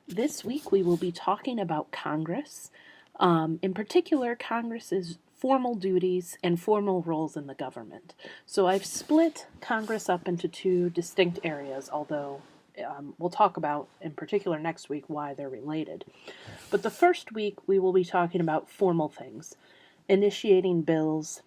This week we will be talking about Congress, in particular, Congress's formal duties and formal roles in the government. So I've split Congress up into two distinct areas, although we'll talk about in particular next week why they're related. But the first week we will be talking about formal things, initiating bills,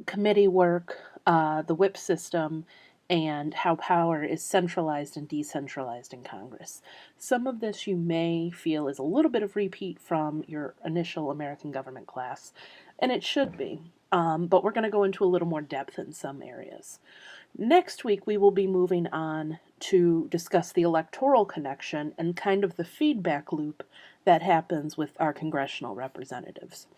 committee work, the whip system, and how power is centralized and decentralized in Congress. Some of this you may feel is a little bit of repeat from your initial American government class, and it should be. But we're going to go into a little more depth in some areas. Next week, we will be moving on to discuss the electoral connection and kind of the feedback loop that happens with our congressional representatives.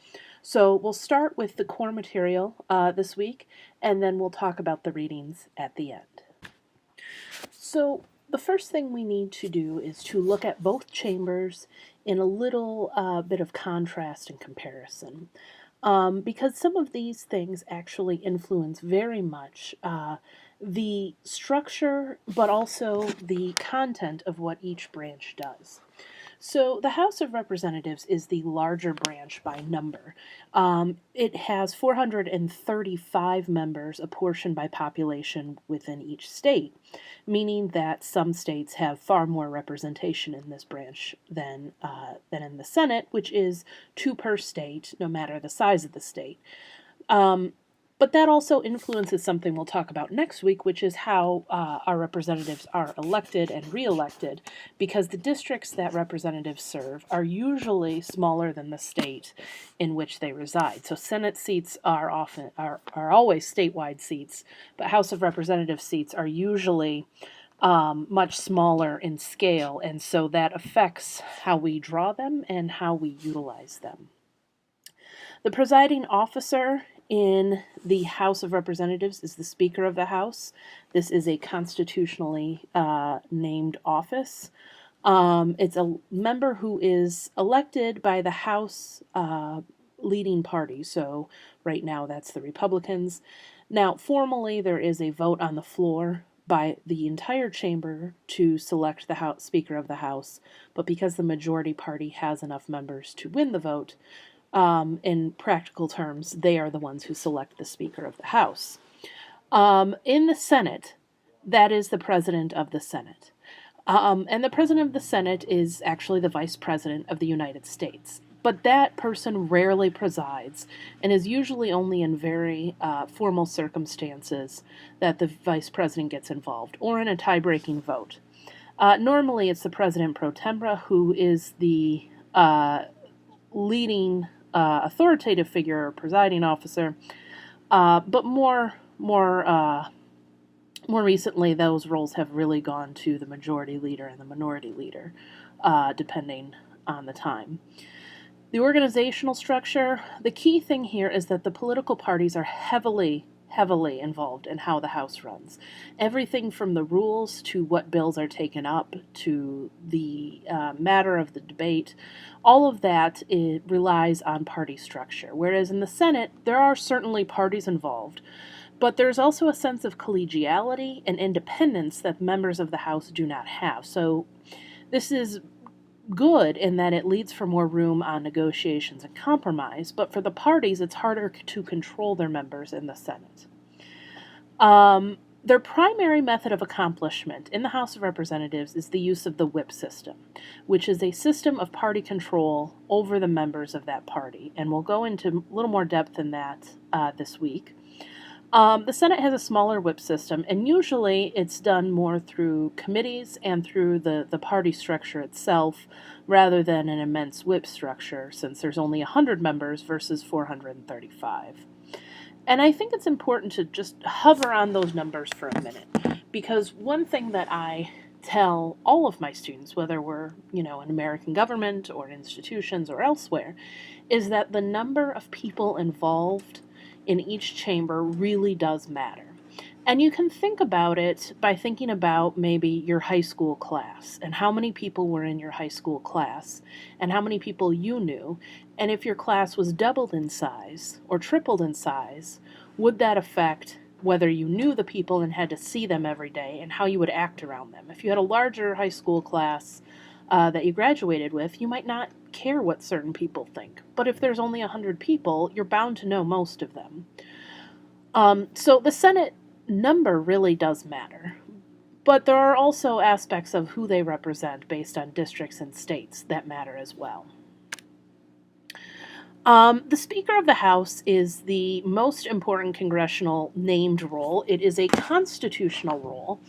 So we'll start with the core material this week, and then we'll talk about the readings at the end. So the first thing we need to do is to look at both chambers in a little bit of contrast and comparison. Because some of these things actually influence very much the structure, but also the content of what each branch does. So the House of Representatives is the larger branch by number. It has 435 members apportioned by population within each state, meaning that some states have far more representation in this branch than in the Senate, which is two per state, no matter the size of the state. But that also influences something we'll talk about next week, which is how our representatives are elected and reelected, because the districts that representatives serve are usually smaller than the state in which they reside. So Senate seats are always statewide seats, but House of Representatives seats are usually much smaller in scale, and so that affects how we draw them and how we utilize them. The presiding officer in the House of Representatives is the Speaker of the House. This is a constitutionally named office. It's a member who is elected by the House leading party. So right now that's the Republicans. Now, formally, there is a vote on the floor by the entire chamber to select the Speaker of the House, but because the majority party has enough members to win the vote, in practical terms, they are the ones who select the Speaker of the House. In the Senate, that is the President of the Senate. And the President of the Senate is actually the Vice President of the United States. But that person rarely presides and is usually only in very formal circumstances that the Vice President gets involved, or in a tie-breaking vote. Normally, it's the President pro tempore who is the leading authoritative figure or presiding officer, but more recently, those roles have really gone to the majority leader and the minority leader, depending on the time. The organizational structure, the key thing here is that the political parties are heavily involved in how the House runs. Everything from the rules to what bills are taken up to the matter of the debate, all of that relies on party structure. Whereas in the Senate, there are certainly parties involved, but there's also a sense of collegiality and independence that members of the House do not have. So this is good in that it leads for more room on negotiations and compromise, but for the parties, it's harder to control their members in the Senate. Their primary method of accomplishment in the House of Representatives is the use of the whip system, which is a system of party control over the members of that party, and we'll go into a little more depth in that this week. The Senate has a smaller whip system, and usually it's done more through committees and through the party structure itself, rather than an immense whip structure, since there's only 100 members versus 435. And I think it's important to just hover on those numbers for a minute, because one thing that I tell all of my students, whether we're, in American government or institutions or elsewhere, is that the number of people involved in each chamber really does matter. And you can think about it by thinking about maybe your high school class and how many people were in your high school class and how many people you knew. And if your class was doubled in size or tripled in size, would that affect whether you knew the people and had to see them every day and how you would act around them? If you had a larger high school class, that you graduated with, you might not care what certain people think. But if there's only 100 people, you're bound to know most of them. So the Senate number really does matter. But there are also aspects of who they represent based on districts and states that matter as well. The Speaker of the House is the most important congressional named role. It is a constitutional role.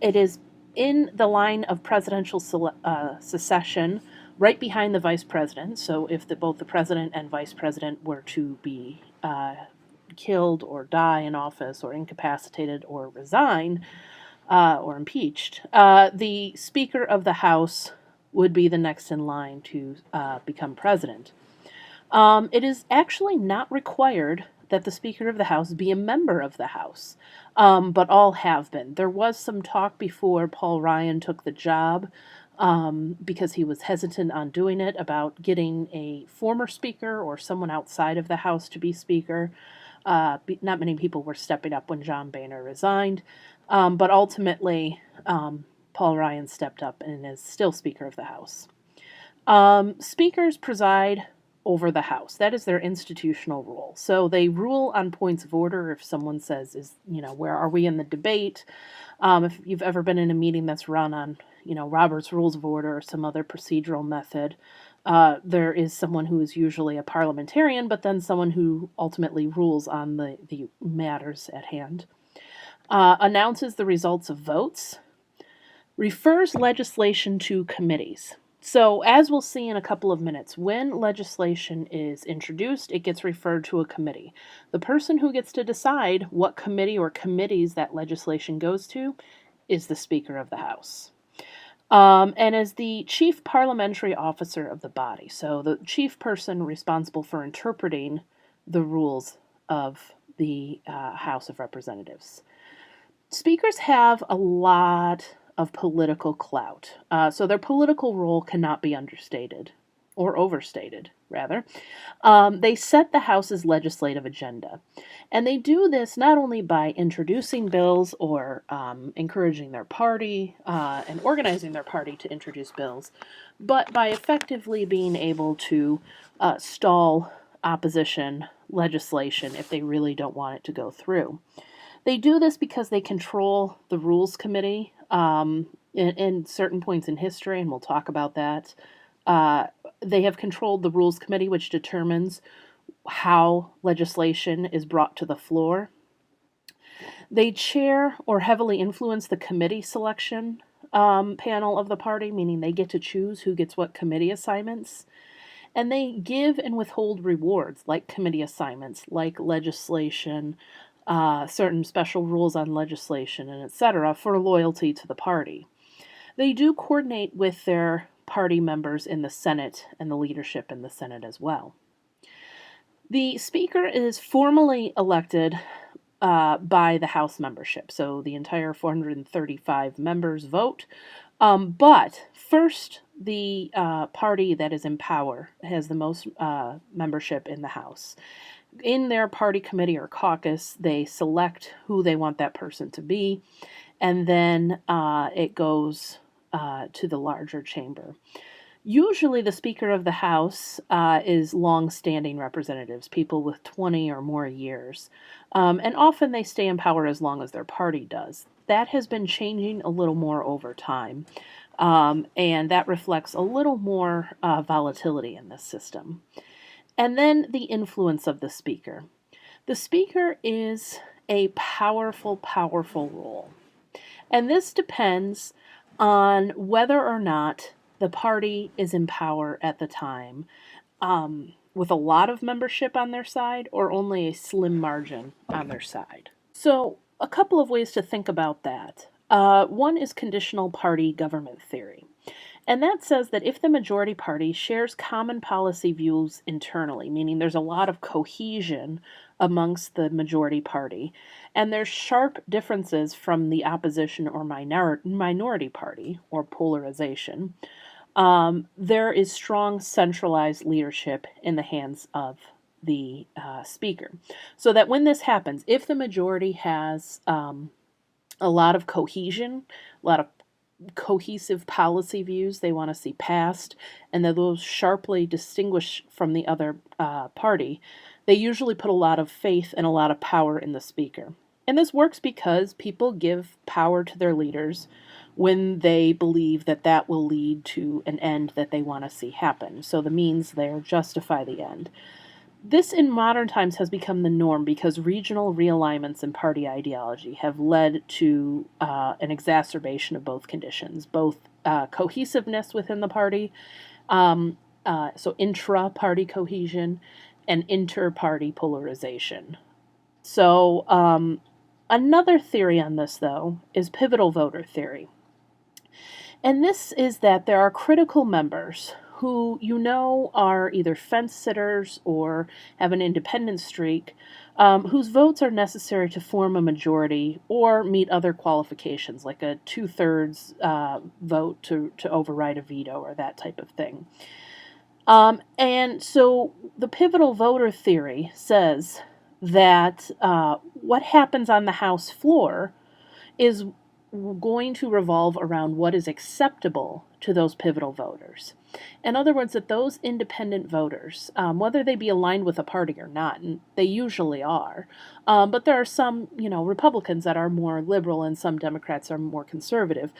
It is in the line of presidential succession, right behind the vice president. So if both the president and vice president were to be killed or die in office or incapacitated or resign or impeached, the Speaker of the House would be the next in line to become president. It is actually not required that the Speaker of the House be a member of the House, but all have been. There was some talk before Paul Ryan took the job, because he was hesitant on doing it, about getting a former Speaker or someone outside of the House to be Speaker. Not many people were stepping up when John Boehner resigned, but ultimately Paul Ryan stepped up and is still Speaker of the House. Speakers preside over the House. That is their institutional role. So they rule on points of order. If someone says, where are we in the debate? If you've ever been in a meeting that's run on, Robert's Rules of Order or some other procedural method, there is someone who is usually a parliamentarian, but then someone who ultimately rules on the matters at hand. Announces the results of votes, refers legislation to committees. So, as we'll see in a couple of minutes, when legislation is introduced, it gets referred to a committee. The person who gets to decide what committee or committees that legislation goes to is the Speaker of the House. And is the chief parliamentary officer of the body. So, the chief person responsible for interpreting the rules of the House of Representatives. Speakers have a lot of political clout, so their political role cannot be understated, or overstated, rather. They set the House's legislative agenda, and they do this not only by introducing bills or encouraging their party and organizing their party to introduce bills, but by effectively being able to stall opposition legislation if they really don't want it to go through. They do this because they control the Rules Committee in certain points in history, and we'll talk about that. They have controlled the Rules Committee, which determines how legislation is brought to the floor. They chair or heavily influence the committee selection panel of the party, meaning they get to choose who gets what committee assignments. And they give and withhold rewards, like committee assignments, like legislation, certain special rules on legislation, and etc., for loyalty to the party. They do coordinate with their party members in the Senate and the leadership in the Senate as well. The Speaker is formally elected by the House membership, so the entire 435 members vote. But first, the party that is in power has the most membership in the House. In their party committee or caucus, they select who they want that person to be, and then it goes to the larger chamber. Usually the Speaker of the House is long-standing representatives, people with 20 or more years, and often they stay in power as long as their party does. That has been changing a little more over time, and that reflects a little more volatility in this system. And then the influence of the Speaker. The Speaker is a powerful, powerful role. And this depends on whether or not the party is in power at the time, with a lot of membership on their side or only a slim margin on their side. So, a couple of ways to think about that. One is conditional party government theory. And that says that if the majority party shares common policy views internally, meaning there's a lot of cohesion amongst the majority party, and there's sharp differences from the opposition or minority party, or polarization, there is strong centralized leadership in the hands of the Speaker. So that when this happens, if the majority has a lot of cohesion, a lot of cohesive policy views they want to see passed, and that those sharply distinguish from the other party, they usually put a lot of faith and a lot of power in the speaker. And this works because people give power to their leaders when they believe that that will lead to an end that they want to see happen. So the means there justify the end. This in modern times has become the norm because regional realignments in party ideology have led to an exacerbation of both conditions, both cohesiveness within the party, so intra-party cohesion, and inter-party polarization. So another theory on this, though, is pivotal voter theory. And this is that there are critical members who you know are either fence sitters or have an independent streak, whose votes are necessary to form a majority or meet other qualifications, like a 2/3 vote to override a veto or that type of thing. And so the pivotal voter theory says that what happens on the House floor is going to revolve around what is acceptable to those pivotal voters. In other words, that those independent voters, whether they be aligned with a party or not, and they usually are, but there are some, Republicans that are more liberal and some Democrats are more conservative.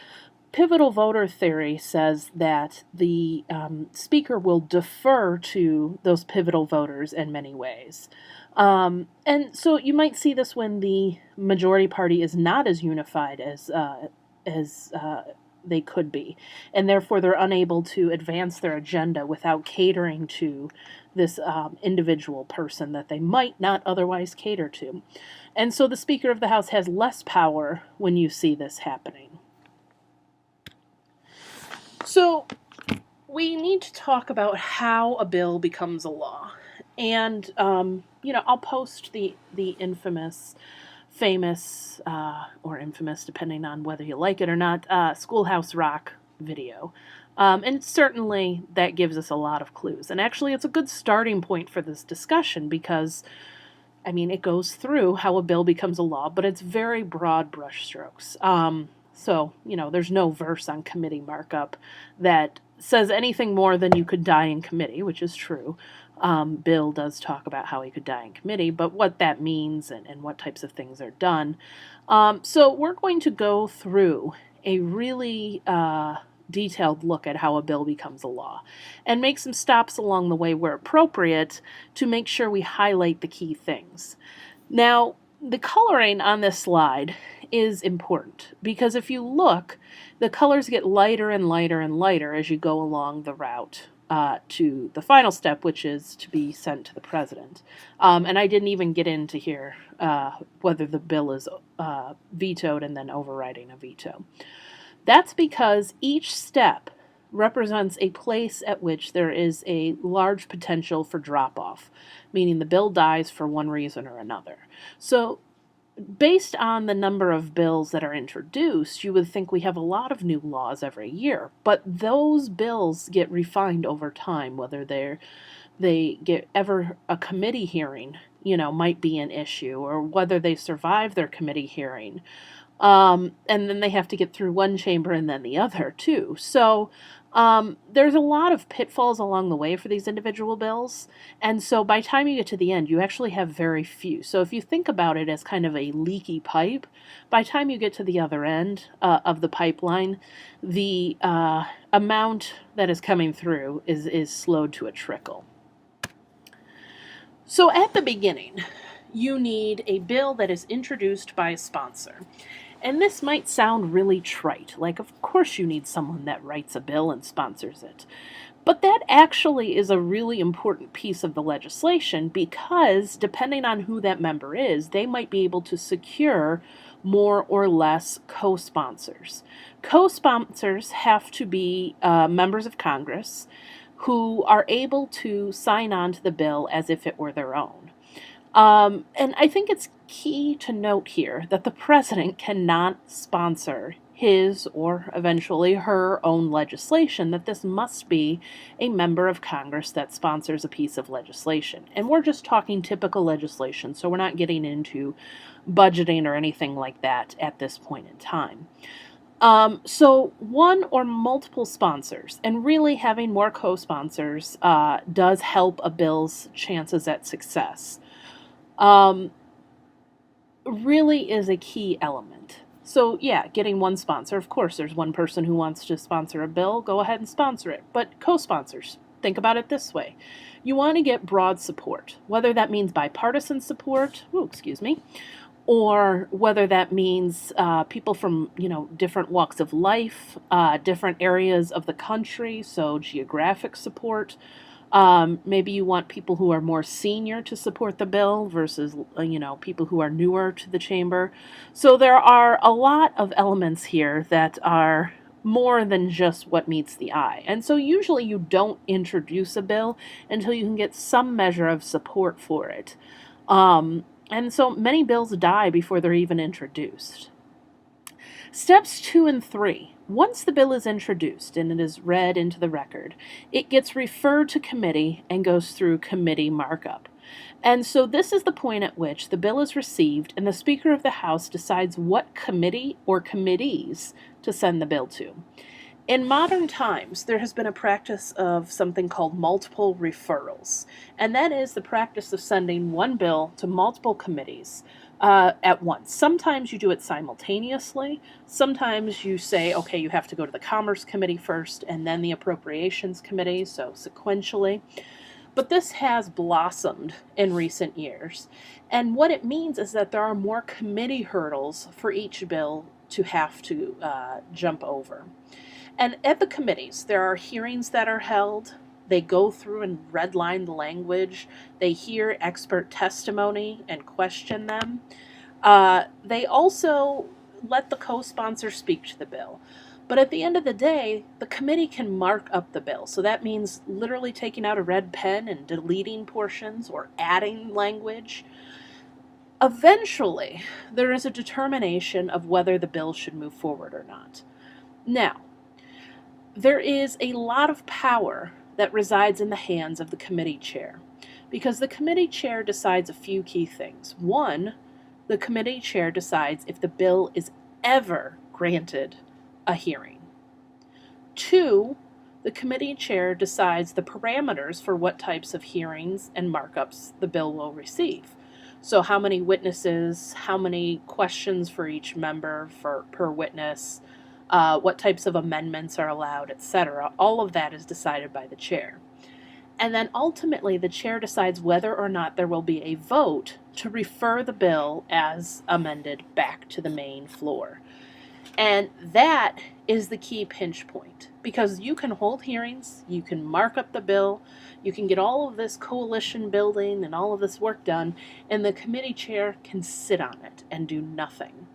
Pivotal voter theory says that the speaker will defer to those pivotal voters in many ways. And so you might see this when the majority party is not as unified as they could be, and therefore they're unable to advance their agenda without catering to this individual person that they might not otherwise cater to. And so the Speaker of the House has less power when you see this happening. So we need to talk about how a bill becomes a law. And, I'll post the famous, or infamous, depending on whether you like it or not, Schoolhouse Rock video. And certainly that gives us a lot of clues. And actually, it's a good starting point for this discussion because, it goes through how a bill becomes a law, but it's very broad brushstrokes. So, there's no verse on committee markup that says anything more than you could die in committee, which is true. Bill does talk about how he could die in committee, but what that means and what types of things are done. So we're going to go through a really detailed look at how a bill becomes a law and make some stops along the way where appropriate to make sure we highlight the key things. Now, the coloring on this slide is important because if you look, the colors get lighter and lighter and lighter as you go along the route to the final step, which is to be sent to the president. And I didn't even get into here whether the bill is vetoed and then overriding a veto. That's because each step represents a place at which there is a large potential for drop-off, meaning the bill dies for one reason or another. So based on the number of bills that are introduced, you would think we have a lot of new laws every year, but those bills get refined over time, whether they get ever a committee hearing, might be an issue, or whether they survive their committee hearing. And then they have to get through one chamber and then the other too. So there's a lot of pitfalls along the way for these individual bills. And so by the time you get to the end, you actually have very few. So if you think about it as kind of a leaky pipe, by the time you get to the other end of the pipeline, the amount that is coming through is slowed to a trickle. So at the beginning, you need a bill that is introduced by a sponsor. And this might sound really trite, like of course you need someone that writes a bill and sponsors it. But that actually is a really important piece of the legislation because depending on who that member is, they might be able to secure more or less co-sponsors. Co-sponsors have to be members of Congress who are able to sign on to the bill as if it were their own. And I think it's key to note here that the president cannot sponsor his or eventually her own legislation, that this must be a member of Congress that sponsors a piece of legislation. And we're just talking typical legislation, so we're not getting into budgeting or anything like that at this point in time. So one or multiple sponsors, and really having more co-sponsors does help a bill's chances at success. Um, really is a key element. So yeah, getting one sponsor, of course, there's one person who wants to sponsor a bill, go ahead and sponsor it. But co-sponsors, think about it this way. You want to get broad support, whether that means bipartisan support, or whether that means people from different walks of life, different areas of the country, so geographic support. Maybe you want people who are more senior to support the bill versus people who are newer to the chamber. So there are a lot of elements here that are more than just what meets the eye. And so usually you don't introduce a bill until you can get some measure of support for it. And so many bills die before they're even introduced. Steps 2 and 3. Once the bill is introduced and it is read into the record, it gets referred to committee and goes through committee markup. And so this is the point at which the bill is received and the Speaker of the House decides what committee or committees to send the bill to. In modern times, there has been a practice of something called multiple referrals, and that is the practice of sending one bill to multiple committees at once. Sometimes you do it simultaneously. Sometimes you say, okay, you have to go to the Commerce Committee first and then the Appropriations Committee, so sequentially. But this has blossomed in recent years, and what it means is that there are more committee hurdles for each bill to have to jump over. And at the committees, there are hearings that are held. They go through and redline the language. They hear expert testimony and question them. They also let the co-sponsor speak to the bill. But at the end of the day, the committee can mark up the bill. So that means literally taking out a red pen and deleting portions or adding language. Eventually, there is a determination of whether the bill should move forward or not. Now, there is a lot of power that resides in the hands of the committee chair, because the committee chair decides a few key things. One, the committee chair decides if the bill is ever granted a hearing. Two, the committee chair decides the parameters for what types of hearings and markups the bill will receive. So how many witnesses, how many questions for each member per witness, what types of amendments are allowed, etc. All of that is decided by the chair. And then ultimately the chair decides whether or not there will be a vote to refer the bill as amended back to the main floor. And that is the key pinch point, because you can hold hearings, you can mark up the bill, you can get all of this coalition building and all of this work done, and the committee chair can sit on it and do nothing.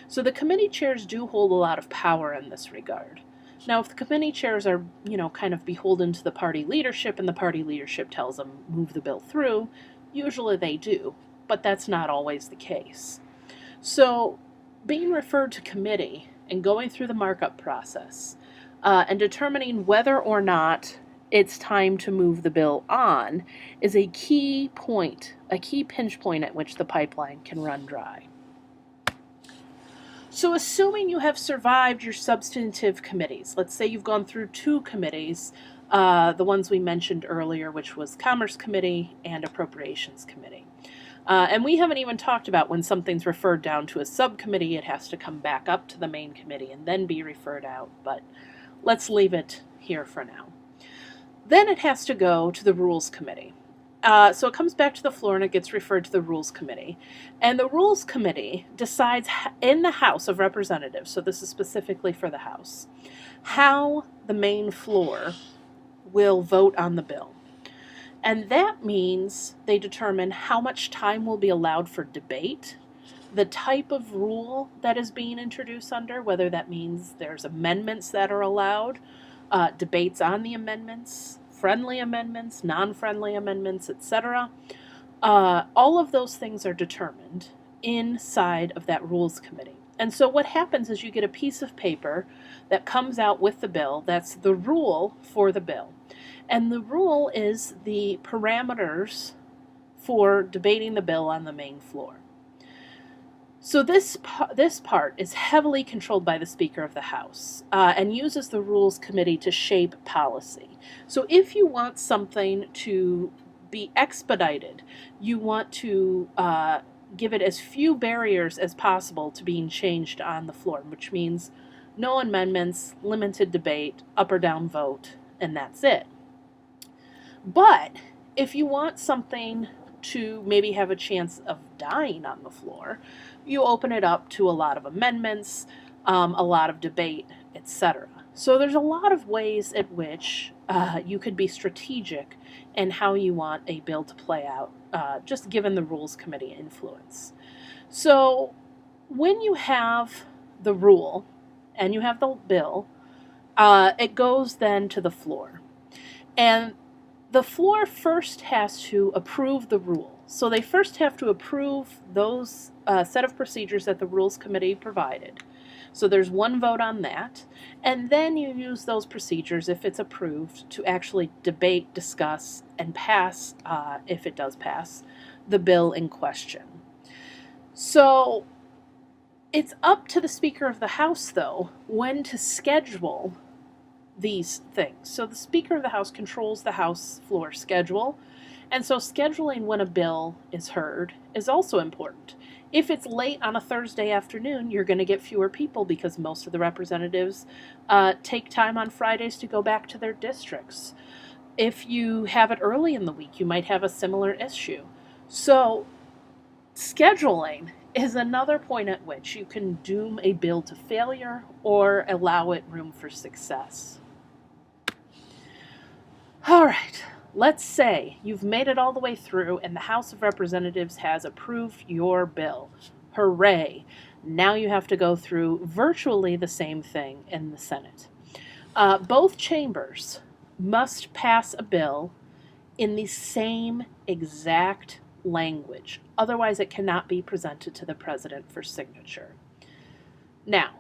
So the committee chairs do hold a lot of power in this regard. Now, if the committee chairs are, kind of beholden to the party leadership and the party leadership tells them move the bill through, usually they do, but that's not always the case. So being referred to committee and going through the markup process and determining whether or not it's time to move the bill on is a key point, a key pinch point at which the pipeline can run dry. So assuming you have survived your substantive committees, let's say you've gone through 2 committees, the ones we mentioned earlier, which was Commerce Committee and Appropriations Committee. And we haven't even talked about when something's referred down to a subcommittee, it has to come back up to the main committee and then be referred out, but let's leave it here for now. Then it has to go to the Rules Committee. So it comes back to the floor and it gets referred to the Rules Committee. And the Rules Committee decides in the House of Representatives, so this is specifically for the House, how the main floor will vote on the bill. And that means they determine how much time will be allowed for debate, the type of rule that is being introduced under, whether that means there's amendments that are allowed, debates on the amendments, friendly amendments, non-friendly amendments, etc. All of those things are determined inside of that Rules Committee. And so what happens is you get a piece of paper that comes out with the bill that's the rule for the bill. And the rule is the parameters for debating the bill on the main floor. So this part is heavily controlled by the Speaker of the House and uses the Rules Committee to shape policy. So if you want something to be expedited, you want to give it as few barriers as possible to being changed on the floor, which means no amendments, limited debate, up or down vote, and that's it. But if you want something to maybe have a chance of dying on the floor, you open it up to a lot of amendments, a lot of debate, etc. So there's a lot of ways at which you could be strategic in how you want a bill to play out, just given the Rules Committee influence. So when you have the rule and you have the bill, it goes then to the floor. And the floor first has to approve the rule. So they first have to approve those set of procedures that the Rules Committee provided. So there's one vote on that. And then you use those procedures, if it's approved, to actually debate, discuss, and pass, if it does pass, the bill in question. So it's up to the Speaker of the House, though, when to schedule these things. So the Speaker of the House controls the House floor schedule, and so scheduling when a bill is heard is also important. If it's late on a Thursday afternoon, you're going to get fewer people because most of the representatives take time on Fridays to go back to their districts. If you have it early in the week, you might have a similar issue. So scheduling is another point at which you can doom a bill to failure or allow it room for success. All right, let's say you've made it all the way through and the House of Representatives has approved your bill. Hooray! Now you have to go through virtually the same thing in the Senate. Both chambers must pass a bill in the same exact language. Otherwise, it cannot be presented to the president for signature. Now,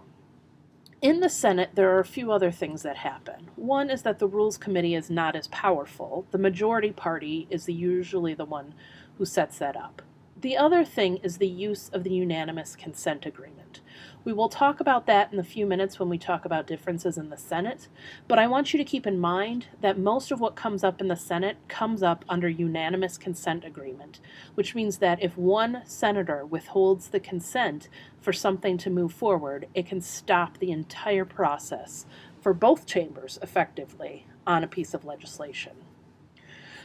in the Senate, there are a few other things that happen. One is that the Rules Committee is not as powerful. The majority party is usually the one who sets that up. The other thing is the use of the unanimous consent agreement. We will talk about that in a few minutes when we talk about differences in the Senate, but I want you to keep in mind that most of what comes up in the Senate comes up under unanimous consent agreement, which means that if one senator withholds the consent for something to move forward, it can stop the entire process for both chambers effectively on a piece of legislation.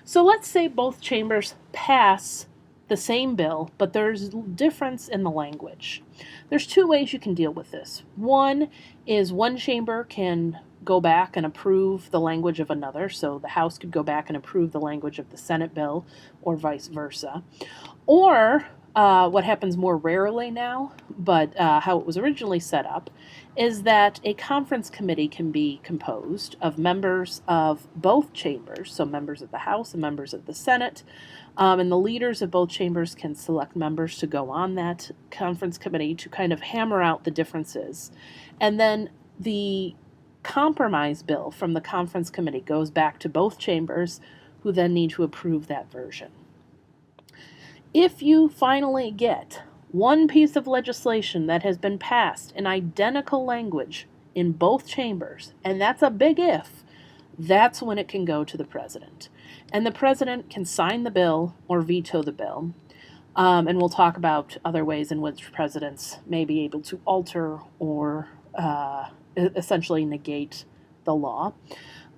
So let's say both chambers pass the same bill, but there's difference in the language. There's two ways you can deal with this. One is one chamber can go back and approve the language of another, so the House could go back and approve the language of the Senate bill, or vice versa. Or what happens more rarely now, but how it was originally set up, is that a conference committee can be composed of members of both chambers, so members of the House and members of the Senate, and the leaders of both chambers can select members to go on that conference committee to kind of hammer out the differences. And then the compromise bill from the conference committee goes back to both chambers, who then need to approve that version. If you finally get one piece of legislation that has been passed in identical language in both chambers, and that's a big if, that's when it can go to the president. And the president can sign the bill or veto the bill. And we'll talk about other ways in which presidents may be able to alter or essentially negate the law.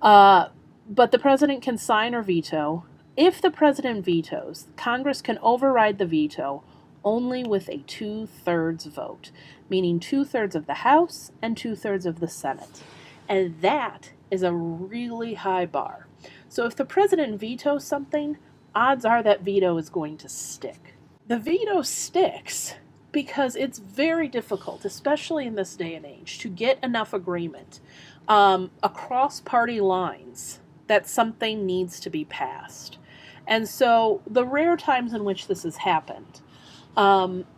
But the president can sign or veto. If the president vetoes, Congress can override the veto only with a 2/3 vote, meaning 2/3 of the House and 2/3 of the Senate. And that is a really high bar. So if the president vetoes something, odds are that veto is going to stick. The veto sticks because it's very difficult, especially in this day and age, to get enough agreement across party lines that something needs to be passed. And so the rare times in which this has happened,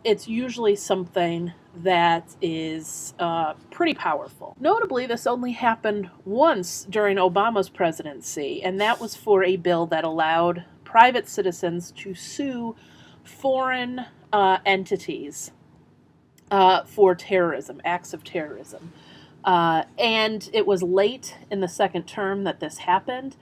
it's usually something that is pretty powerful. Notably, this only happened once during Obama's presidency, and that was for a bill that allowed private citizens to sue foreign entities for terrorism, acts of terrorism. And it was late in the second term that this happened.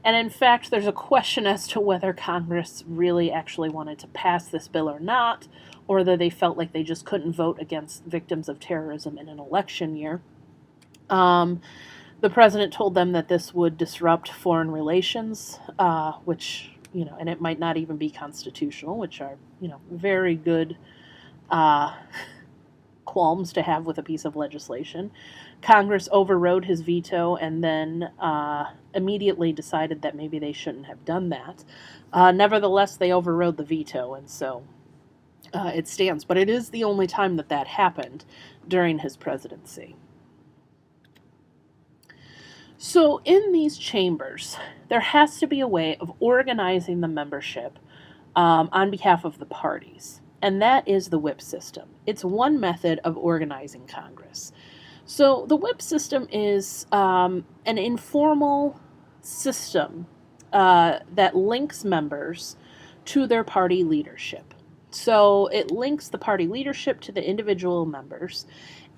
And in fact, there's a question as to whether Congress really actually wanted to pass this bill or not, or whether they felt like they just couldn't vote against victims of terrorism in an election year. The president told them that this would disrupt foreign relations, which, and it might not even be constitutional, which are, very good qualms to have with a piece of legislation. Congress overrode his veto and then immediately decided that maybe they shouldn't have done that. Nevertheless, they overrode the veto, and so it stands. But it is the only time that that happened during his presidency. So in these chambers, there has to be a way of organizing the membership on behalf of the parties, and that is the whip system. It's one method of organizing Congress. So the whip system is an informal system that links members to their party leadership. So it links the party leadership to the individual members.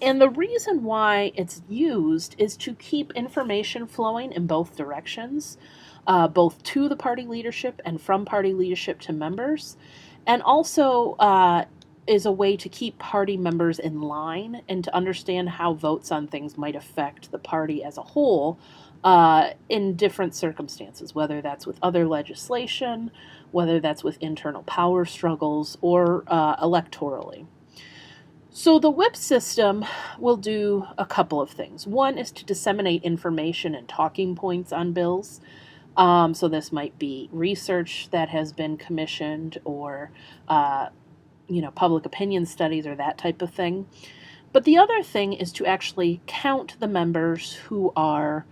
And the reason why it's used is to keep information flowing in both directions, both to the party leadership and from party leadership to members, and also is a way to keep party members in line and to understand how votes on things might affect the party as a whole in different circumstances, whether that's with other legislation, whether that's with internal power struggles, or electorally. So the whip system will do a couple of things. One is to disseminate information and talking points on bills. So this might be research that has been commissioned or, public opinion studies or that type of thing. But the other thing is to actually count the members who are,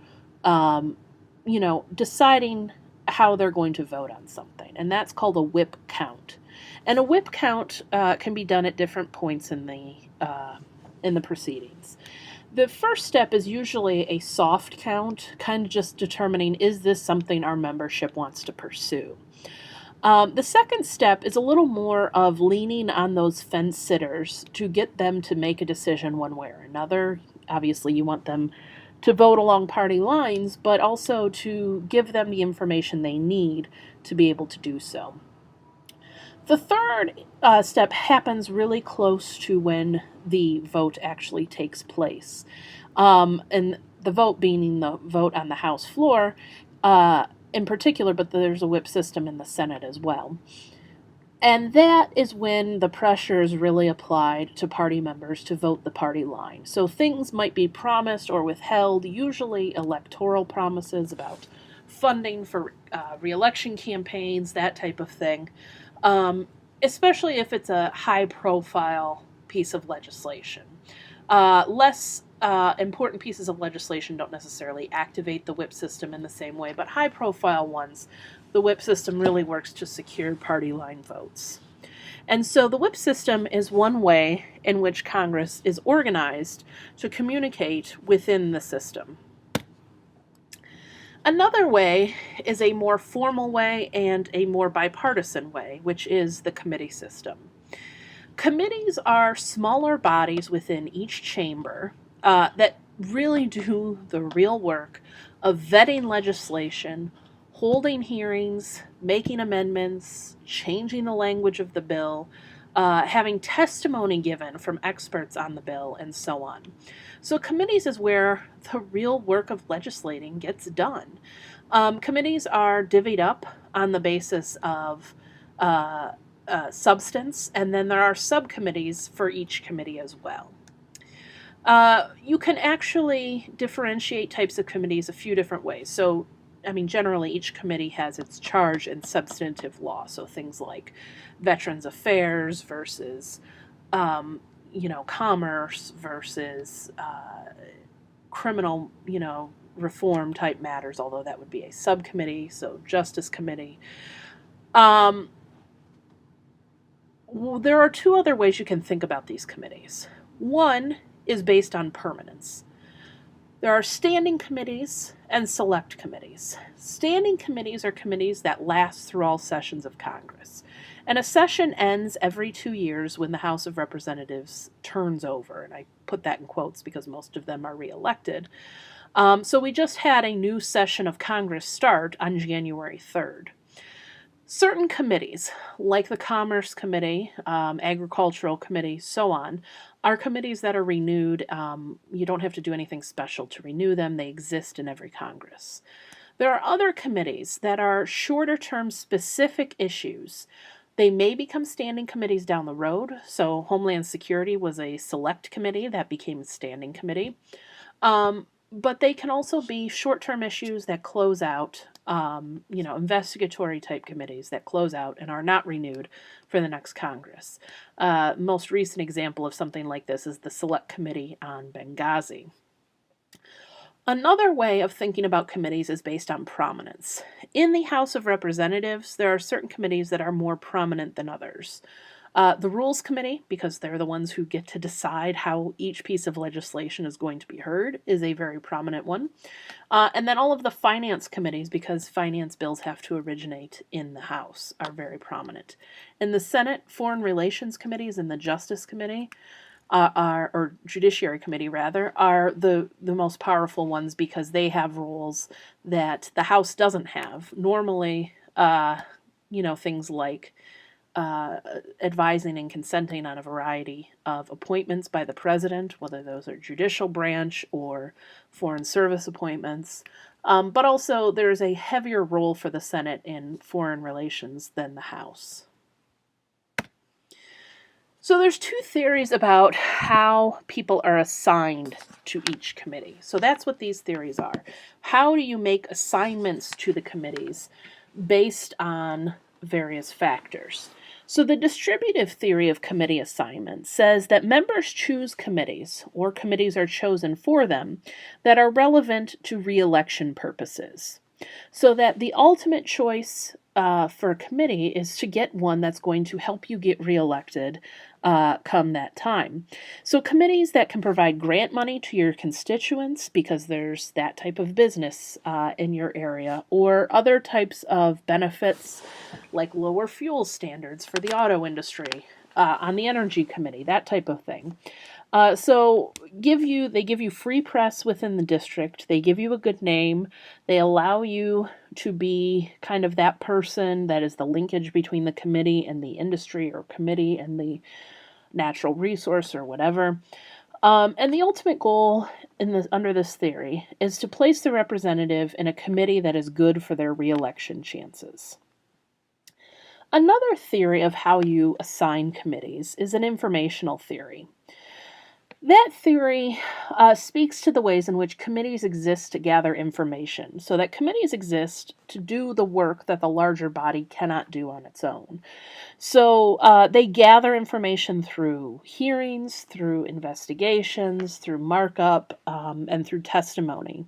deciding how they're going to vote on something. And that's called a whip count. And a whip count can be done at different points in the proceedings. The first step is usually a soft count, kind of just determining, is this something our membership wants to pursue? The second step is a little more of leaning on those fence sitters to get them to make a decision one way or another. Obviously, you want them to vote along party lines, but also to give them the information they need to be able to do so. The third step happens really close to when the vote actually takes place. And the vote being the vote on the House floor in particular, but there's a whip system in the Senate as well. And that is when the pressure is really applied to party members to vote the party line. So things might be promised or withheld, usually electoral promises about funding for re-election campaigns, that type of thing. Especially if it's a high-profile piece of legislation. Less important pieces of legislation don't necessarily activate the whip system in the same way, but high-profile ones, the whip system really works to secure party line votes. And so the whip system is one way in which Congress is organized to communicate within the system. Another way is a more formal way and a more bipartisan way, which is the committee system. Committees are smaller bodies within each chamber that really do the real work of vetting legislation, holding hearings, making amendments, changing the language of the bill, having testimony given from experts on the bill, and so on. So committees is where the real work of legislating gets done. Committees are divvied up on the basis of substance, and then there are subcommittees for each committee as well. You can actually differentiate types of committees a few different ways. So, generally each committee has its charge in substantive law. So things like Veterans Affairs versus, commerce versus criminal, reform type matters, although that would be a subcommittee, so Justice Committee. There are two other ways you can think about these committees. One is based on permanence. There are standing committees and select committees. Standing committees are committees that last through all sessions of Congress. And a session ends every 2 years when the House of Representatives turns over. And I put that in quotes because most of them are reelected. So we just had a new session of Congress start on January 3rd. Certain committees, like the Commerce Committee, Agricultural Committee, so on, are committees that are renewed. You don't have to do anything special to renew them. They exist in every Congress. There are other committees that are shorter term specific issues. They may become standing committees down the road. So Homeland Security was a select committee that became a standing committee. But they can also be short-term issues that close out, investigatory type committees that close out and are not renewed for the next Congress. Most recent example of something like this is the Select Committee on Benghazi. Another way of thinking about committees is based on prominence. In the House of Representatives, there are certain committees that are more prominent than others. The Rules Committee, because they're the ones who get to decide how each piece of legislation is going to be heard, is a very prominent one. And then all of the finance committees, because finance bills have to originate in the House, are very prominent. In the Senate, Foreign Relations Committees and the Justice Committee or Judiciary Committee rather, are the most powerful ones because they have roles that the House doesn't have. Normally, things like advising and consenting on a variety of appointments by the president, whether those are judicial branch or foreign service appointments. But also there's a heavier role for the Senate in foreign relations than the House. So there's two theories about how people are assigned to each committee. So that's what these theories are. How do you make assignments to the committees based on various factors? So the distributive theory of committee assignment says that members choose committees, or committees are chosen for them, that are relevant to re-election purposes. So that the ultimate choice for a committee is to get one that's going to help you get reelected come that time. So committees that can provide grant money to your constituents because there's that type of business in your area, or other types of benefits like lower fuel standards for the auto industry on the Energy Committee, that type of thing. So they give you free press within the district. They give you a good name. They allow you to be kind of that person that is the linkage between the committee and the industry, or committee and the natural resource, or whatever. And the ultimate goal under this theory is to place the representative in a committee that is good for their reelection chances. Another theory of how you assign committees is an informational theory. That theory speaks to the ways in which committees exist to gather information, so that committees exist to do the work that the larger body cannot do on its own. So they gather information through hearings, through investigations, through markup, and through testimony.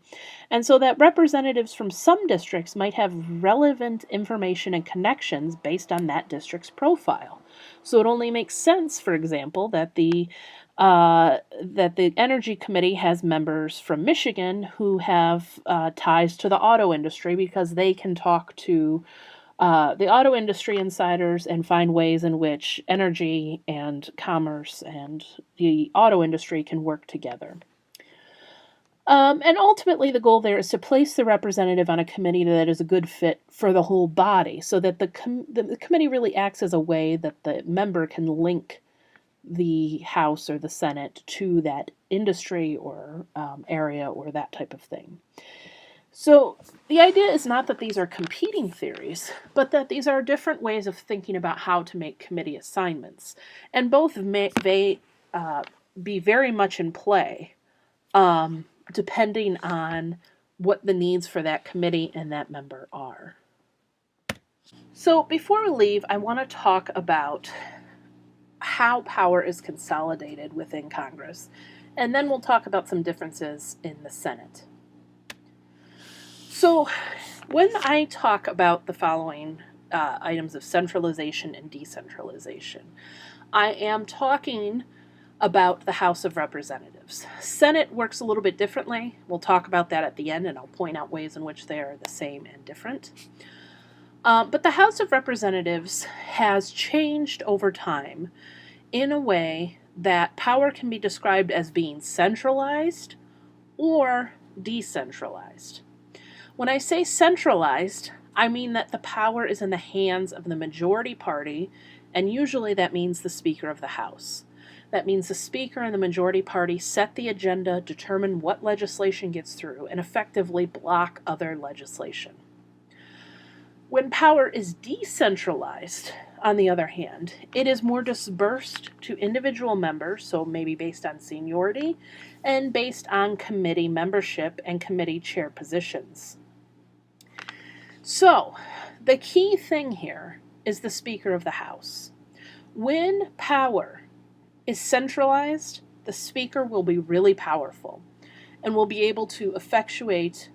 And so that representatives from some districts might have relevant information and connections based on that district's profile. So it only makes sense, for example, that the Energy Committee has members from Michigan who have ties to the auto industry, because they can talk to the auto industry insiders and find ways in which energy and commerce and the auto industry can work together. And ultimately, the goal there is to place the representative on a committee that is a good fit for the whole body, so that the committee really acts as a way that the member can link the House or the Senate to that industry or area or that type of thing. So the idea is not that these are competing theories, but that these are different ways of thinking about how to make committee assignments. And both may be very much in play, depending on what the needs for that committee and that member are. So before we leave, I want to talk about how power is consolidated within Congress, and then we'll talk about some differences in the Senate. So when I talk about the following items of centralization and decentralization, I am talking about the House of Representatives. Senate works a little bit differently. We'll talk about that at the end, and I'll point out ways in which they are the same and different. But the House of Representatives has changed over time in a way that power can be described as being centralized or decentralized. When I say centralized, I mean that the power is in the hands of the majority party, and usually that means the Speaker of the House. That means the Speaker and the majority party set the agenda, determine what legislation gets through, and effectively block other legislation. When power is decentralized, on the other hand, it is more dispersed to individual members, so maybe based on seniority, and based on committee membership and committee chair positions. So, the key thing here is the Speaker of the House. When power is centralized, the Speaker will be really powerful and will be able to effectuate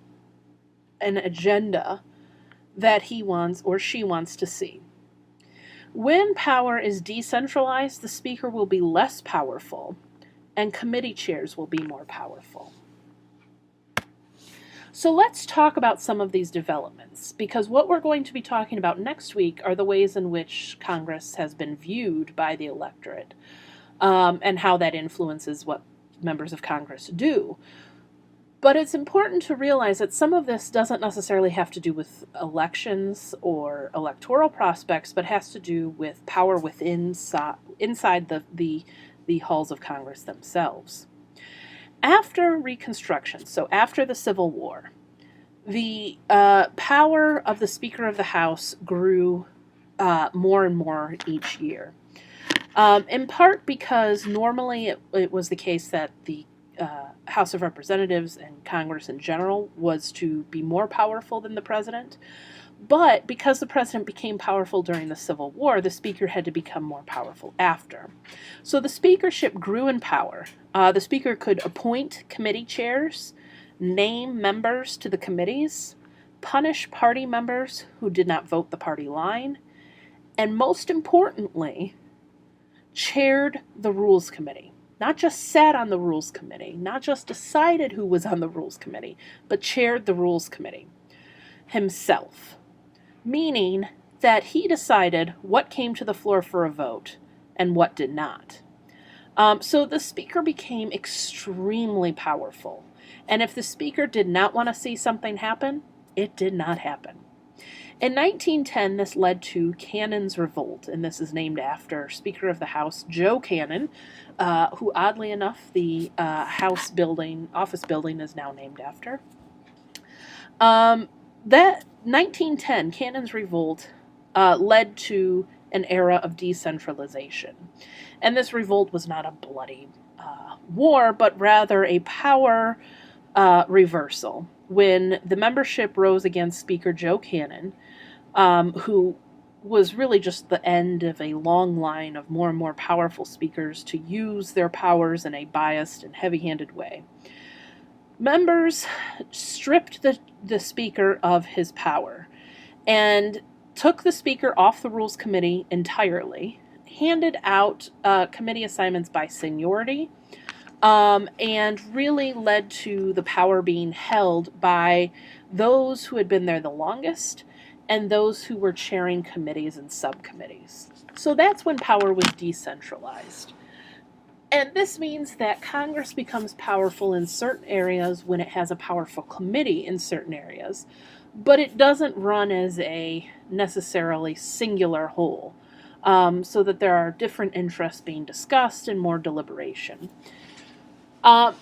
an agenda that he wants or she wants to see. When power is decentralized, the Speaker will be less powerful and committee chairs will be more powerful. So let's talk about some of these developments, because what we're going to be talking about next week are the ways in which Congress has been viewed by the electorate, and how that influences what members of Congress do. But it's important to realize that some of this doesn't necessarily have to do with elections or electoral prospects, but has to do with power inside the halls of Congress themselves. After Reconstruction, so after the Civil War, the power of the Speaker of the House grew more and more each year. In part because normally it was the case that the House of Representatives and Congress in general was to be more powerful than the president. But because the president became powerful during the Civil War, the Speaker had to become more powerful after. So the speakership grew in power. The Speaker could appoint committee chairs, name members to the committees, punish party members who did not vote the party line, and most importantly, chaired the Rules Committee. Not just sat on the Rules Committee, not just decided who was on the Rules Committee, but chaired the Rules Committee himself. Meaning that he decided what came to the floor for a vote and what did not. So the Speaker became extremely powerful. And if the Speaker did not want to see something happen, it did not happen. In 1910, this led to Cannon's Revolt, and this is named after Speaker of the House Joe Cannon, who oddly enough the office building is now named after. That 1910, Cannon's Revolt, led to an era of decentralization. And this revolt was not a bloody war, but rather a power reversal. When the membership rose against Speaker Joe Cannon, who was really just the end of a long line of more and more powerful speakers to use their powers in a biased and heavy-handed way. Members stripped the Speaker of his power and took the Speaker off the Rules Committee entirely, handed out committee assignments by seniority, and really led to the power being held by those who had been there the longest and those who were chairing committees and subcommittees. So that's when power was decentralized. And this means that Congress becomes powerful in certain areas when it has a powerful committee in certain areas, but it doesn't run as a necessarily singular whole, so that there are different interests being discussed and more deliberation.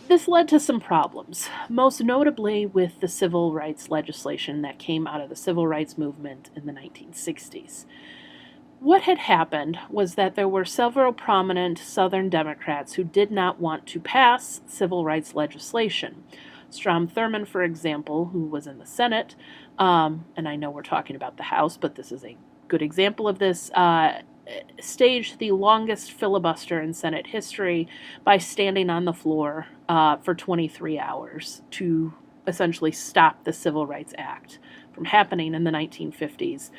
This led to some problems, most notably with the civil rights legislation that came out of the civil rights movement in the 1960s. What had happened was that there were several prominent Southern Democrats who did not want to pass civil rights legislation. Strom Thurmond, for example, who was in the Senate, and I know we're talking about the House, but this is a good example of this, staged the longest filibuster in Senate history by standing on the floor for 23 hours to essentially stop the Civil Rights Act from happening in the 1950s.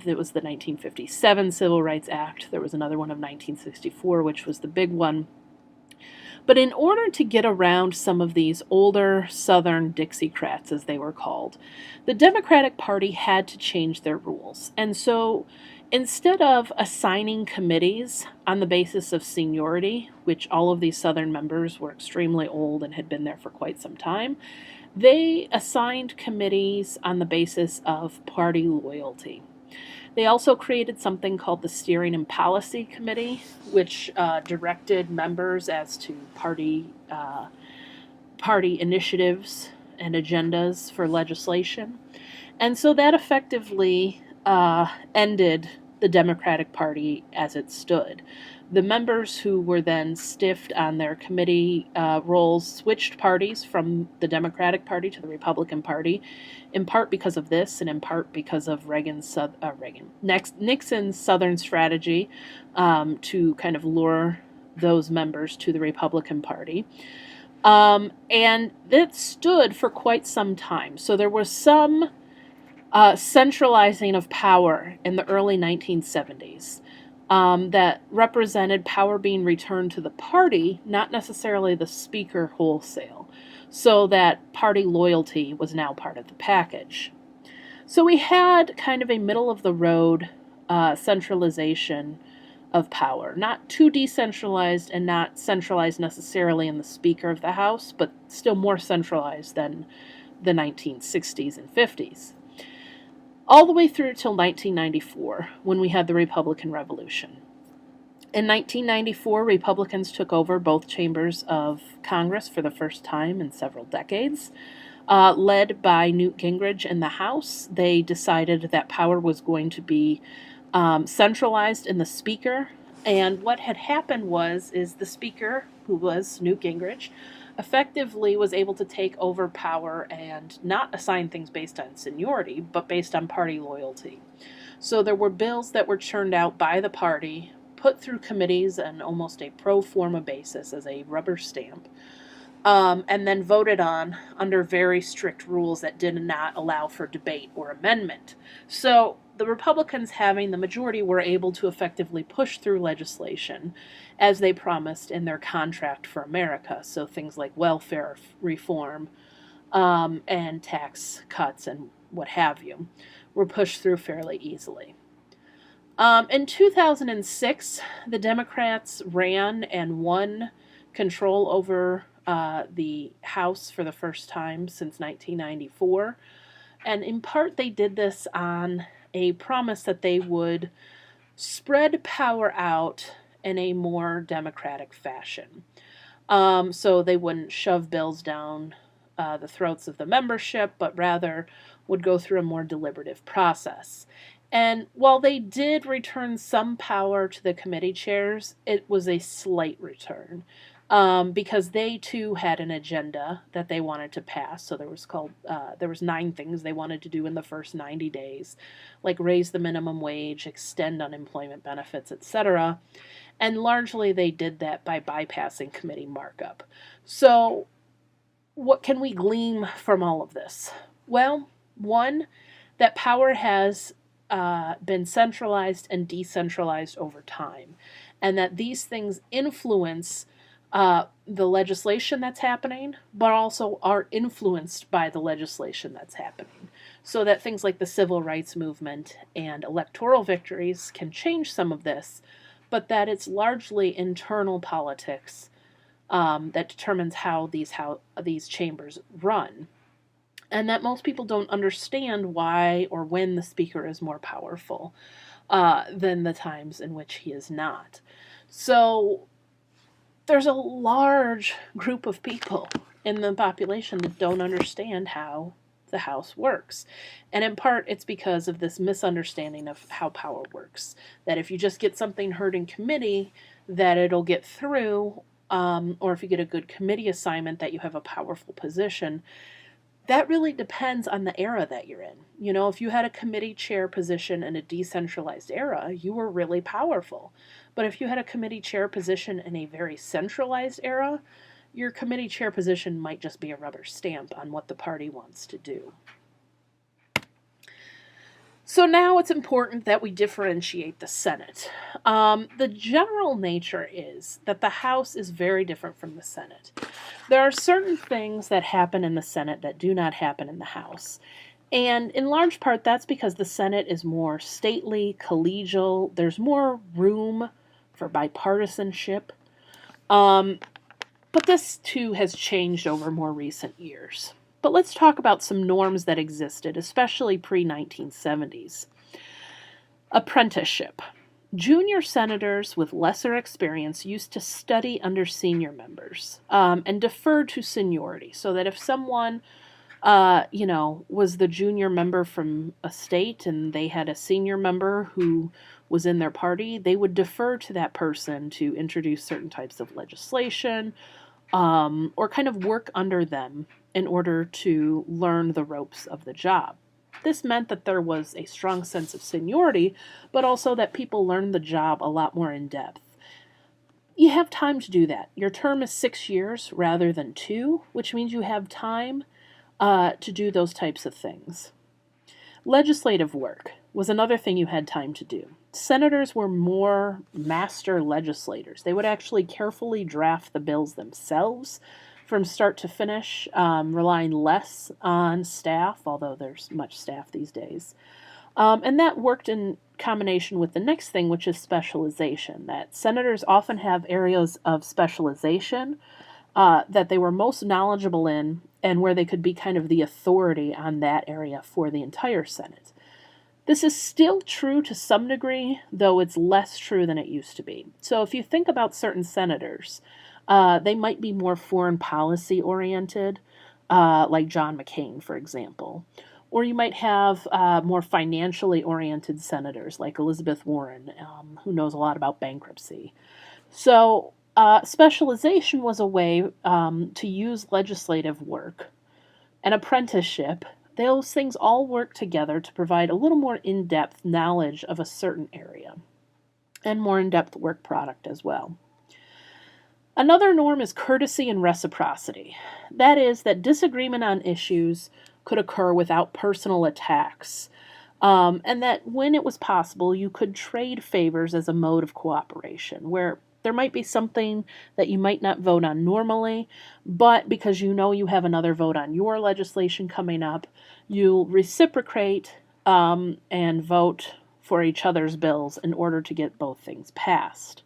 It was the 1957 Civil Rights Act. There was another one of 1964, which was the big one. But in order to get around some of these older Southern Dixiecrats, as they were called, the Democratic Party had to change their rules. And so instead of assigning committees on the basis of seniority, which all of these Southern members were extremely old and had been there for quite some time, they assigned committees on the basis of party loyalty. They also created something called the Steering and Policy Committee, which directed members as to party initiatives and agendas for legislation. And so that effectively ended the Democratic Party as it stood. The members who were then stiffed on their committee roles switched parties from the Democratic Party to the Republican Party, in part because of this, and in part because of Nixon's Southern strategy to kind of lure those members to the Republican Party. And that stood for quite some time. So there was some centralizing of power in the early 1970s that represented power being returned to the party, not necessarily the speaker wholesale, so that party loyalty was now part of the package. So we had kind of a middle-of-the-road centralization of power, not too decentralized and not centralized necessarily in the Speaker of the House, but still more centralized than the 1960s and 50s. All the way through till 1994, when we had the Republican Revolution. In 1994, Republicans took over both chambers of Congress for the first time in several decades. Led by Newt Gingrich in the House, they decided that power was going to be centralized in the Speaker. And what had happened is the Speaker, who was Newt Gingrich, effectively was able to take over power and not assign things based on seniority, but based on party loyalty. So there were bills that were churned out by the party, put through committees on almost a pro forma basis as a rubber stamp, and then voted on under very strict rules that did not allow for debate or amendment. So the Republicans, having the majority, were able to effectively push through legislation as they promised in their contract for America. So things like welfare reform and tax cuts and what have you were pushed through fairly easily. In 2006, the Democrats ran and won control over the House for the first time since 1994. And in part, they did this on a promise that they would spread power out in a more democratic fashion. So they wouldn't shove bills down the throats of the membership, but rather would go through a more deliberative process. And while they did return some power to the committee chairs, it was a slight return. Because they too had an agenda that they wanted to pass. So there was 9 things they wanted to do in the first 90 days, like raise the minimum wage, extend unemployment benefits, etc. And largely they did that by bypassing committee markup. So what can we glean from all of this? Well, one, that power has been centralized and decentralized over time, and that these things influence the legislation that's happening, but also are influenced by the legislation that's happening. So that things like the civil rights movement and electoral victories can change some of this, but that it's largely internal politics that determines how these chambers run. And that most people don't understand why or when the speaker is more powerful than the times in which he is not. So there's a large group of people in the population that don't understand how the House works. And in part, it's because of this misunderstanding of how power works. That if you just get something heard in committee, that it'll get through, or if you get a good committee assignment, that you have a powerful position. That really depends on the era that you're in. You know, if you had a committee chair position in a decentralized era, you were really powerful. But if you had a committee chair position in a very centralized era, your committee chair position might just be a rubber stamp on what the party wants to do. So now it's important that we differentiate the Senate. The general nature is that the House is very different from the Senate. There are certain things that happen in the Senate that do not happen in the House. And in large part, that's because the Senate is more stately, collegial, there's more room for bipartisanship. But this too has changed over more recent years. But let's talk about some norms that existed, especially pre-1970s. Apprenticeship. Junior senators with lesser experience used to study under senior members and defer to seniority, so that if someone was the junior member from a state and they had a senior member who was in their party, they would defer to that person to introduce certain types of legislation or kind of work under them in order to learn the ropes of the job. This meant that there was a strong sense of seniority, but also that people learned the job a lot more in depth. You have time to do that. Your term is 6 years rather than 2, which means you have time to do those types of things. Legislative work was another thing you had time to do. Senators were more master legislators. They would actually carefully draft the bills themselves from start to finish, relying less on staff, although there's much staff these days. And that worked in combination with the next thing, which is specialization, that senators often have areas of specialization that they were most knowledgeable in and where they could be kind of the authority on that area for the entire Senate. This is still true to some degree, though it's less true than it used to be. So if you think about certain senators, they might be more foreign policy oriented, like John McCain, for example. Or you might have more financially oriented senators like Elizabeth Warren, who knows a lot about bankruptcy. So specialization was a way to use legislative work and apprenticeship. Those things all work together to provide a little more in-depth knowledge of a certain area and more in-depth work product as well. Another norm is courtesy and reciprocity. That is, that disagreement on issues could occur without personal attacks, and that when it was possible, you could trade favors as a mode of cooperation, where there might be something that you might not vote on normally, but because you know you have another vote on your legislation coming up, you'll reciprocate and vote for each other's bills in order to get both things passed.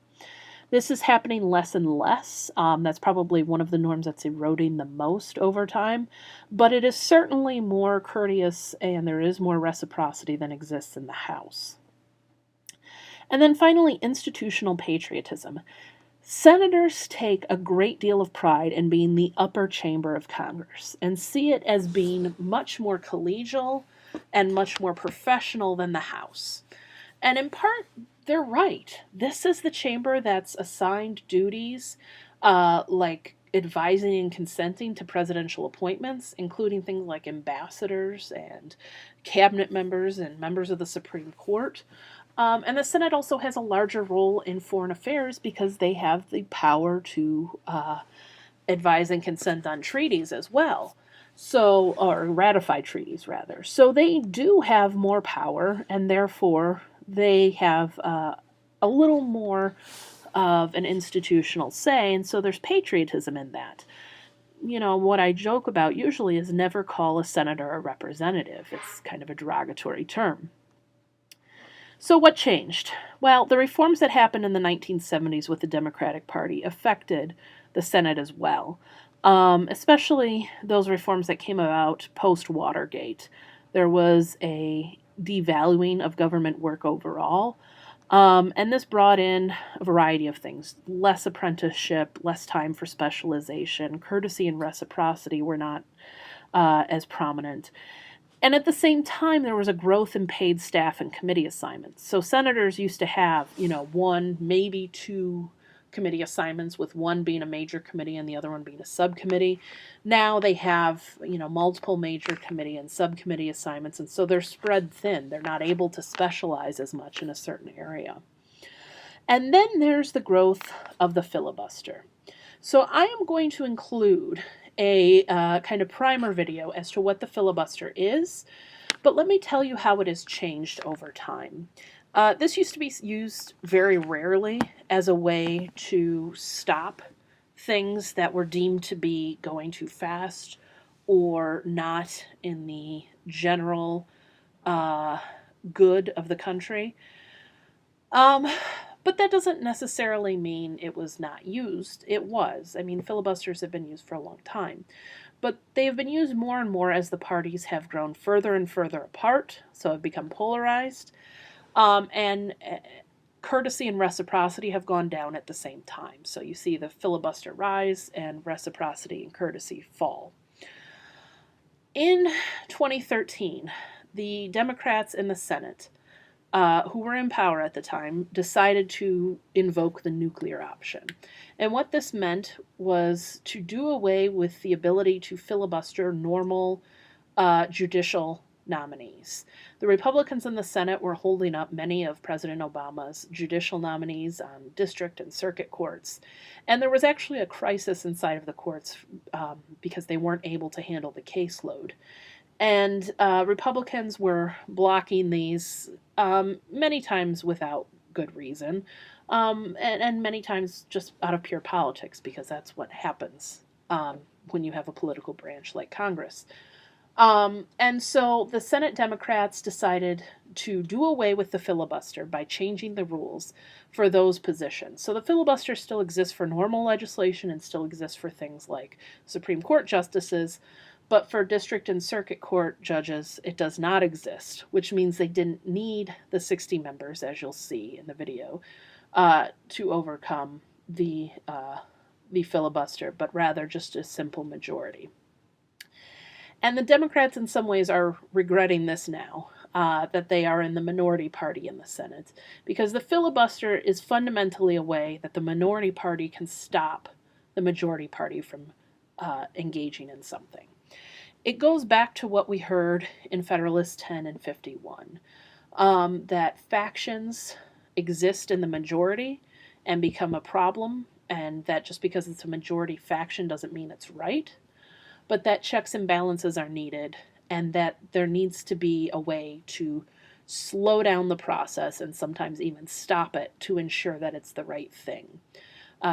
This is happening less and less. That's probably one of the norms that's eroding the most over time, but it is certainly more courteous and there is more reciprocity than exists in the House. And then finally, institutional patriotism. Senators take a great deal of pride in being the upper chamber of Congress and see it as being much more collegial and much more professional than the House. And in part, they're right. This is the chamber that's assigned duties like advising and consenting to presidential appointments, including things like ambassadors and cabinet members and members of the Supreme Court. And the Senate also has a larger role in foreign affairs because they have the power to advise and consent on treaties as well. So, or ratify treaties rather. So they do have more power, and therefore they have a little more of an institutional say, and so there's patriotism in that. You know, what I joke about usually is never call a senator a representative. It's kind of a derogatory term. So what changed? Well, the reforms that happened in the 1970s with the Democratic Party affected the Senate as well, especially those reforms that came about post-Watergate. There was a devaluing of government work overall, and this brought in a variety of things. Less apprenticeship, less time for specialization, courtesy and reciprocity were not as prominent. And at the same time, there was a growth in paid staff and committee assignments. So senators used to have, one, maybe 2 committee assignments, with one being a major committee and the other one being a subcommittee. Now they have, multiple major committee and subcommittee assignments, and so they're spread thin. They're not able to specialize as much in a certain area. And then there's the growth of the filibuster. So I am going to include a kind of primer video as to what the filibuster is, But let me tell you how it has changed over time. This used to be used very rarely as a way to stop things that were deemed to be going too fast or not in the general uh, good of the country. Um, but that doesn't necessarily mean it was not used. It was. I mean, filibusters have been used for a long time. But they have been used more and more as the parties have grown further and further apart, so have become polarized. And courtesy and reciprocity have gone down at the same time. So you see the filibuster rise and reciprocity and courtesy fall. In 2013, the Democrats in the Senate, who were in power at the time, decided to invoke the nuclear option. And what this meant was to do away with the ability to filibuster normal judicial nominees. The Republicans in the Senate were holding up many of President Obama's judicial nominees on district and circuit courts. And there was actually a crisis inside of the courts because they weren't able to handle the caseload. And Republicans were blocking these many times without good reason, and many times just out of pure politics, because that's what happens when you have a political branch like Congress. And so the Senate Democrats decided to do away with the filibuster by changing the rules for those positions. So the filibuster still exists for normal legislation and still exists for things like Supreme Court justices, but for district and circuit court judges, it does not exist, which means they didn't need the 60 members, as you'll see in the video, to overcome the filibuster, but rather just a simple majority. And the Democrats, in some ways, are regretting this now, that they are in the minority party in the Senate, because the filibuster is fundamentally a way that the minority party can stop the majority party from engaging in something. It goes back to what we heard in Federalist 10 and 51, that factions exist in the majority and become a problem, and that just because it's a majority faction doesn't mean it's right, but that checks and balances are needed, and that there needs to be a way to slow down the process and sometimes even stop it to ensure that it's the right thing.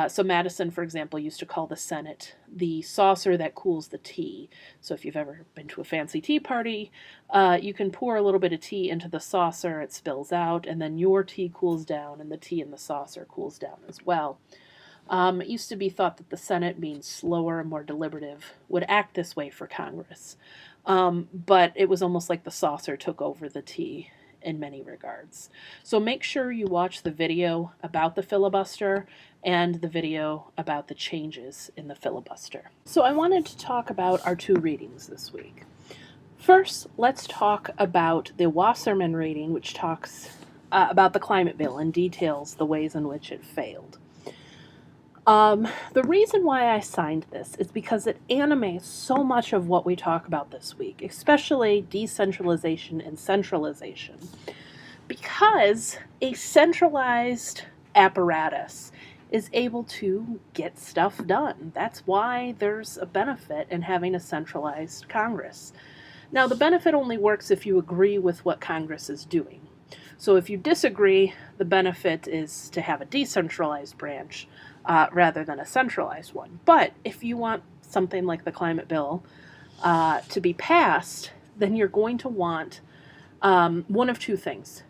So Madison, for example, used to call the Senate the saucer that cools the tea. So if you've ever been to a fancy tea party, you can pour a little bit of tea into the saucer, it spills out, and then your tea cools down and the tea in the saucer cools down as well. It used to be thought that the Senate, being slower and more deliberative, would act this way for Congress. But it was almost like the saucer took over the tea in many regards. So make sure you watch the video about the filibuster and the video about the changes in the filibuster. So I wanted to talk about our two readings this week. First, let's talk about the Wasserman reading, which talks about the climate bill and details the ways in which it failed. The reason why I signed this is because it animates so much of what we talk about this week, especially decentralization and centralization. Because a centralized apparatus is able to get stuff done. That's why there's a benefit in having a centralized Congress. Now, the benefit only works if you agree with what Congress is doing. So if you disagree, the benefit is to have a decentralized branch rather than a centralized one. But if you want something like the climate bill to be passed, then you're going to want one of two things,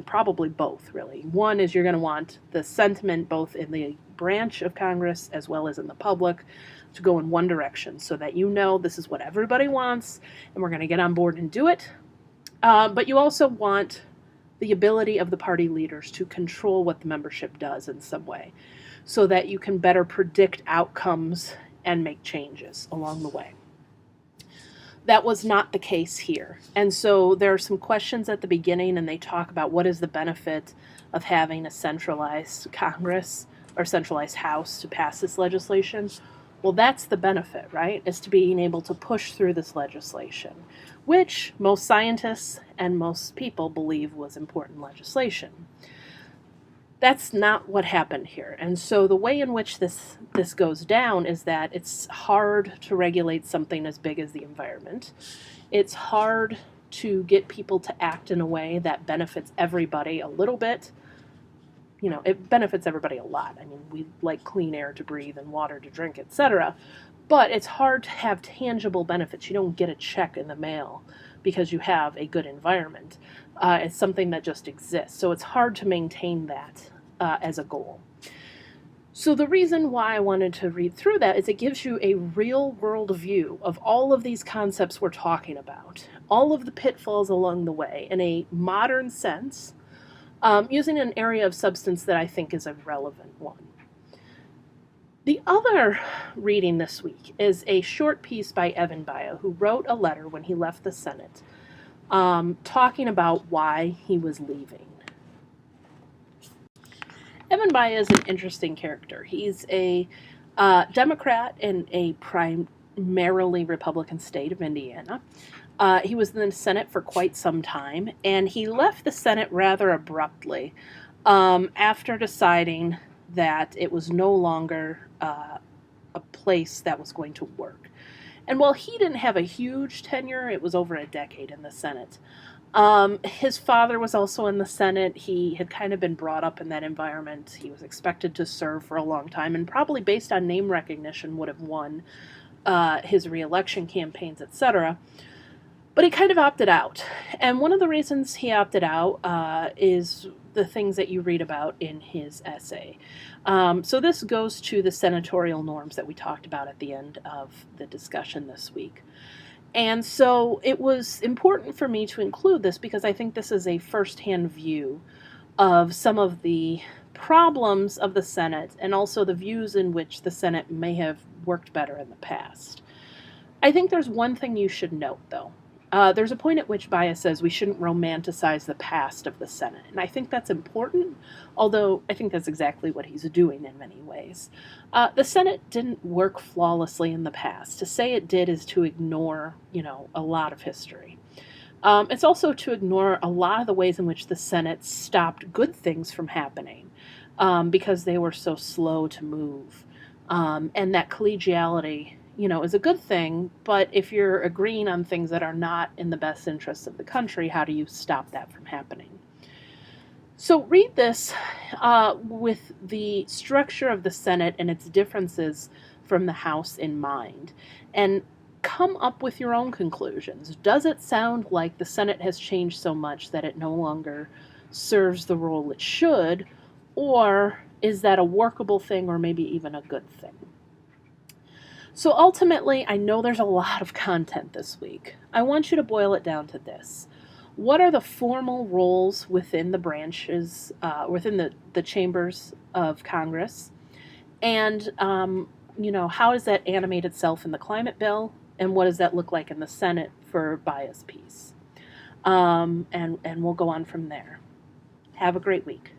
probably both, really. One is you're going to want the sentiment both in the branch of Congress as well as in the public to go in one direction so that you know this is what everybody wants and we're going to get on board and do it. But you also want the ability of the party leaders to control what the membership does in some way so that you can better predict outcomes and make changes along the way. That was not the case here. And so there are some questions at the beginning, and they talk about what is the benefit of having a centralized Congress or centralized House to pass this legislation. Well, that's the benefit, right? Is to being able to push through this legislation, which most scientists and most people believe was important legislation. That's not what happened here. And so the way in which this goes down is that it's hard to regulate something as big as the environment. It's hard to get people to act in a way that benefits everybody a little bit. You know, it benefits everybody a lot. I mean, we like clean air to breathe and water to drink, etc. But it's hard to have tangible benefits. You don't get a check in the mail because you have a good environment. It's something that just exists. So it's hard to maintain that as a goal. So the reason why I wanted to read through that is it gives you a real world view of all of these concepts we're talking about, all of the pitfalls along the way in a modern sense, using an area of substance that I think is a relevant one. The other reading this week is a short piece by Evan Baia, who wrote a letter when he left the Senate, talking about why he was leaving. Evan Baia is an interesting character. He's a Democrat in a primarily Republican state of Indiana. He was in the Senate for quite some time, and he left the Senate rather abruptly after deciding that it was no longer a place that was going to work. And while he didn't have a huge tenure, it was over a decade in the Senate. His father was also in the Senate. He had kind of been brought up in that environment. He was expected to serve for a long time, and probably based on name recognition would have won his re-election campaigns, etc. But he kind of opted out. And one of the reasons he opted out is the things that you read about in his essay. So this goes to the senatorial norms that we talked about at the end of the discussion this week. And so it was important for me to include this because I think this is a firsthand view of some of the problems of the Senate and also the views in which the Senate may have worked better in the past. I think there's one thing you should note, though. There's a point at which Baia says we shouldn't romanticize the past of the Senate, and I think that's important, although I think that's exactly what he's doing in many ways. The Senate didn't work flawlessly in the past. To say it did is to ignore, a lot of history. It's also to ignore a lot of the ways in which the Senate stopped good things from happening because they were so slow to move, and that collegiality is a good thing, but if you're agreeing on things that are not in the best interests of the country, how do you stop that from happening? So read this with the structure of the Senate and its differences from the House in mind, and come up with your own conclusions. Does it sound like the Senate has changed so much that it no longer serves the role it should, or is that a workable thing or maybe even a good thing? So ultimately, I know there's a lot of content this week. I want you to boil it down to this. What are the formal roles within the branches, within the chambers of Congress? And, how does that animate itself in the climate bill? And what does that look like in the Senate for Baia's piece? And we'll go on from there. Have a great week.